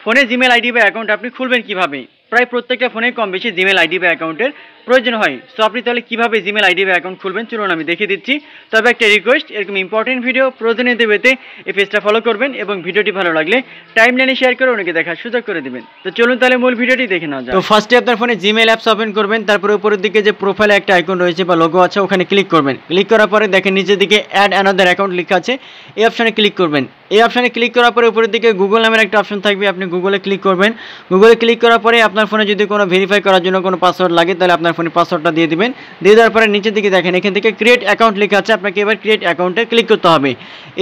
ফোনে Gmail ID বা account আপনি খুলবেন কিভাবে? প্রায় প্রত্যেকটা ফোনে কম বেশি জিমেল আইডি বা অ্যাকাউন্টের প্রয়োজন হয়। সো আপনি তাহলে কীভাবে জিমেল আইডি বা অ্যাকাউন্ট খুলবেন চলুন আমি দেখিয়ে দিচ্ছি। তবে একটা রিকোয়েস্ট, এরকম ইম্পর্টেন্ট ভিডিও প্রতিনিয়ত পেতে এই পেজটা ফলো করবেন এবং ভিডিওটি ভালো লাগলে টাইমলাইনে শেয়ার করে অনেকে দেখার সুযোগ করে দেবেন। তো চলুন তাহলে মূল ভিডিওটি দেখে নেওয়া যায়। তো ফার্স্টে আপনার ফোনে জিমেল অ্যাপস ওপেন করবেন, তারপরে উপরের দিকে যে প্রোফাইলে একটা আইকন রয়েছে বা লোগো আছে ওখানে ক্লিক করবেন। ক্লিক করার পরে দেখেন নিচের দিকে অ্যাড অ্যানাদার অ্যাকাউন্ট লেখা আছে, এই অপশানে ক্লিক করবেন। এই অপশানে ক্লিক করার পরে উপরের দিকে গুগল নামের একটা অপশন থাকবে, আপনি গুগলে ক্লিক করবেন। গুগলে ক্লিক করার পরে আপনার ফোনে যদি কোনো ভেরিফাই করার জন্য কোনো পাসওয়ার্ড লাগে তাহলে আপনার ফোনে পাসওয়ার্ডটা দিয়ে দিবেন। দিয়ে দেওয়ার পরে নিচের দিকে দেখেন এখান থেকে ক্রিয়েট অ্যাকাউন্ট লেখা আছে, আপনাকে এবার ক্রিয়েট অ্যাকাউন্টে ক্লিক করতে হবে।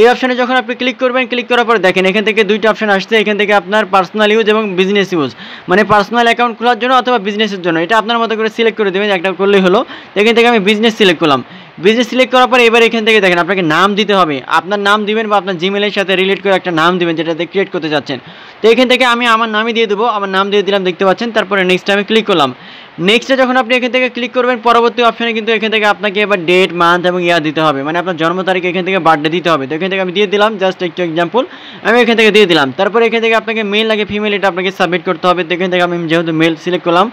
এই অপশানে যখন আপনি ক্লিক করবেন, ক্লিক করার পরে দেখেন এখান থেকে দুইটা অপশন আসছে, এখান থেকে আপনার পার্সোনাল ইউজ এবং বিজনেস ইউজ, মানে পার্সোনাল অ্যাকাউন্ট খোলার জন্য অথবা বিজনেসের জন্য, এটা আপনার মতো করে সিলেক্ট করে দেবেন, একটা করলেই হলো। এখান থেকে আমি বিজনেস সিলেক্ট করলাম। বিজনেস সিলেক্ট করার পরে এবার এখান থেকে দেখেন আপনাকে নাম দিতে হবে, আপনার নাম দিবেন বা আপনার জিমেলের সাথে রিলেট করে একটা নাম দিবেন যেটাতে ক্রিয়েট করতে যাচ্ছেন। তো এখান থেকে আমি আমার নামই দিয়ে দেবো, আমার নাম দিয়ে দিলাম, দেখতে পাচ্ছেন। তারপরে নেক্সট আমি ক্লিক করলাম। নেক্সটে যখন আপনি এখান থেকে ক্লিক করবেন পরবর্তী অপশানে কিন্তু এখান থেকে আপনাকে এবার ডেট, মান্থ এবং ইয়ার দিতে হবে, মানে আপনার জন্ম তারিখ এখান থেকে বার্থডে দিতে হবে। তো এখান থেকে আমি দিয়ে দিলাম, জাস্ট একটু এক্সাম্পল আমি এখান থেকে দিয়ে দিলাম। তারপরে এখান থেকে আপনাকে মেল লাগে ফিমেল এটা আপনাকে সাবমিট করতে হবে। তো এখান থেকে আমি যেহেতু মেল সিলেক্ট করলাম,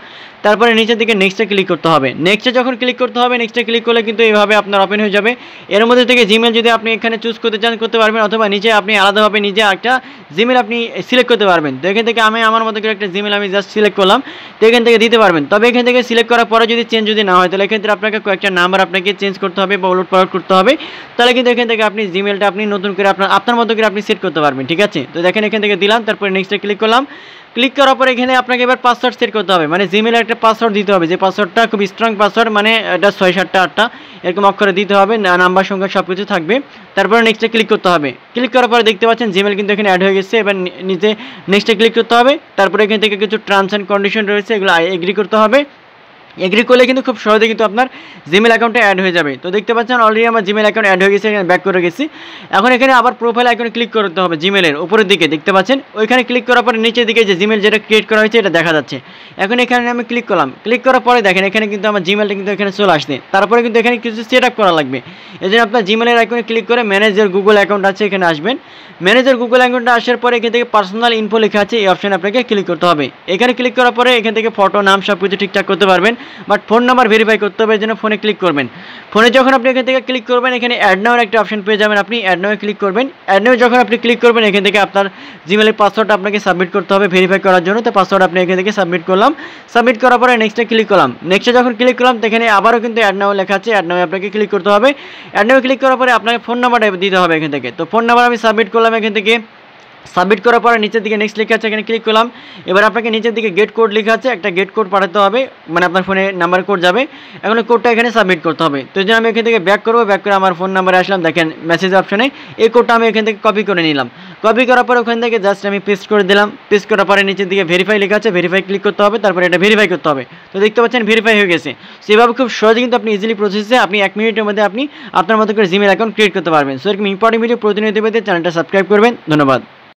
তারপরে নিচের দিকে নেক্সটে ক্লিক করতে হবে। নেক্সটে যখন ক্লিক করতে হবে, নেক্সটে ক্লিক করলে কিন্তু এইভাবে আপনার ওপেন হয়ে যাবে। এর মধ্যে থেকে জিমেল যদি আপনি এখানে চুজ করতে চান করতে পারবেন, অথবা নিচে আপনি আলাদাভাবে নিজে একটা জিমেল আপনি সিলেক্ট করতে পারবেন। তো এখান থেকে আমি আমার মতো করে একটা জিমেল আমি জাস্ট সিলেক্ট করলাম, তো এখান থেকে দিতে পারবেন। তবে এখান থেকে সিলেক্ট করার পরে যদি চেঞ্জ যদি না হয় তাহলে এখান থেকে আপনাকে কয়েকটা নাম্বার আপনাকে চেঞ্জ করতে হবে বা উলট পালট করতে হবে, তাহলে কিন্তু এখান থেকে আপনি জিমেলটা আপনি নতুন করে আপনার মতো করে আপনি সেট করতে পারবেন, ঠিক আছে। তো দেখেন এখান থেকে দিলাম, তারপরে নেক্সটে ক্লিক করলাম। ক্লিক করার পরে এখানে আপনাকে এবার পাসওয়ার্ড সেট করতে হবে, মানে জিমেলের একটা পাসওয়ার্ড দিতে হবে, যে পাসওয়ার্ডটা খুব স্ট্রং পাসওয়ার্ড, মানে এটা 6-7টা 8টা এরকম অক্ষরে দিতে হবে, নাম্বার সংখ্যা সব কিছু থাকবে। তারপরে নেক্সটে ক্লিক করতে হবে। ক্লিক করার পরে দেখতে পাচ্ছেন জিমেল কিন্তু এখানে অ্যাড হয়ে গেছে। এবার নিচে নেক্সটে ক্লিক করতে হবে। তারপরে এখান থেকে কিছু টার্মস অ্যান্ড কন্ডিশন রয়েছে, এগুলো এগ্রি করতে হবে। এগ্রি করলে কিন্তু খুব সহজে কিন্তু আপনার জিমেল অ্যাকাউন্টে অ্যাড হয়ে যাবে। তো দেখতে পাচ্ছেন অলরেডি আমার জিমেল অ্যাকাউন্ট অ্যাড হয়ে গেছে, এখানে ব্যাক করে গেছি। এখন এখানে আবার প্রোফাইল আইকনে ক্লিক করতে হবে, জিমেলের উপরের দিকে দেখতে পাচ্ছেন, ওইখানে ক্লিক করার পরে নিচের দিকে যে জিমেল যেটা ক্রিয়েট করা হয়েছে এটা দেখা যাচ্ছে। এখন এখানে আমি ক্লিক করলাম। ক্লিক করার পরে দেখেন এখানে কিন্তু আমার জিমেলটা কিন্তু এখানে চলে আসছে। তারপরে কিন্তু এখানে কিছু সেট আপ করা লাগবে, এই জন্য আপনার জিমেলের আইকনে ক্লিক করে ম্যানেজার গুগল অ্যাকাউন্ট আছে এখানে আসবেন। ম্যানেজার গুগল অ্যাকাউন্টে আসার পরে এখান থেকে পার্সোনাল ইনফো লেখা আছে, এই অপশানে আপনাকে ক্লিক করতে হবে। এখানে ক্লিক করার পরে এখান থেকে ফটো, নাম সব কিছু ঠিকঠাক করতে পারবেন, বাট ফোন নাম্বার ভেরিফাই করতে হবে, এই জন্য ফোনে ক্লিক করবেন। ফোনে যখন আপনি এখান থেকে ক্লিক করবেন এখানে অ্যাড নাওয়ের একটা অপশন পেয়ে যাবেন, আপনি অ্যাড নাওয়ে ক্লিক করবেন। অ্যাড নাওয়ে যখন আপনি ক্লিক করবেন এখান থেকে আপনার জিমেলের পাসওয়ার্ডটা আপনাকে সাবমিট করতে হবে ভেরিফাই করার জন্য। তো পাসওয়ার্ড আপনি এখান থেকে সাবমিট করলাম। সাবমিট করার পরে নেক্সটে ক্লিক করলাম। নেক্সটে যখন ক্লিক করলাম এখানে আবারও কিন্তু অ্যাড নাও লেখা আছে, অ্যাড নাওয়ে আপনাকে ক্লিক করতে হবে। অ্যাড নাওয়ে ক্লিক করার পরে আপনাকে ফোন নাম্বারটা দিতে হবে এখান থেকে। তো ফোন নাম্বার আমি সাবমিট করলাম। এখান থেকে সাবমিট করার পরে নিচের দিকে নেক্সট লেখা আছে, এখানে ক্লিক করলাম। এবার আপনাকে নিচের দিকে গেট কোড লেখা আছে, একটা গেট কোড পাঠাতে হবে, মানে আপনার ফোনে নাম্বার কোড যাবে। এখন কোডটা এখানে সাবমিট করতে হবে। তো যে আমি এখান থেকে ব্যাক করবো, ব্যাক করে আমার ফোন নাম্বারে আসলাম, দেখেন মেসেজ অপশনে এই কোডটা আমি এখান থেকে কপি করে নিলাম। কপি করার পরে ওখান থেকে জাস্ট আমি পেস্ট করে দিলাম। পেস্ট করার পরে নিচের দিকে ভেরিফাই লেখা আছে, ভেরিফাই ক্লিক করতে হবে, তারপরে এটা ভেরিফাই করতে হবে। তো দেখতে পাচ্ছেন ভেরিফাই হয়ে গেছে। সেভাবে খুব সহজে কিন্তু আপনি ইজিলি প্রসেসে আপনি 1 মিনিটের মধ্যে আপনি আপনার মতো করে জিমেল অ্যাকাউন্ট ক্রিয়েট করতে পারবেন। সো এরকম ইম্পর্টেন্ট ভিডিও প্রতিনিয়ত পেতে চ্যানেলটা সাবস্ক্রাইব করবেন। ধন্যবাদ।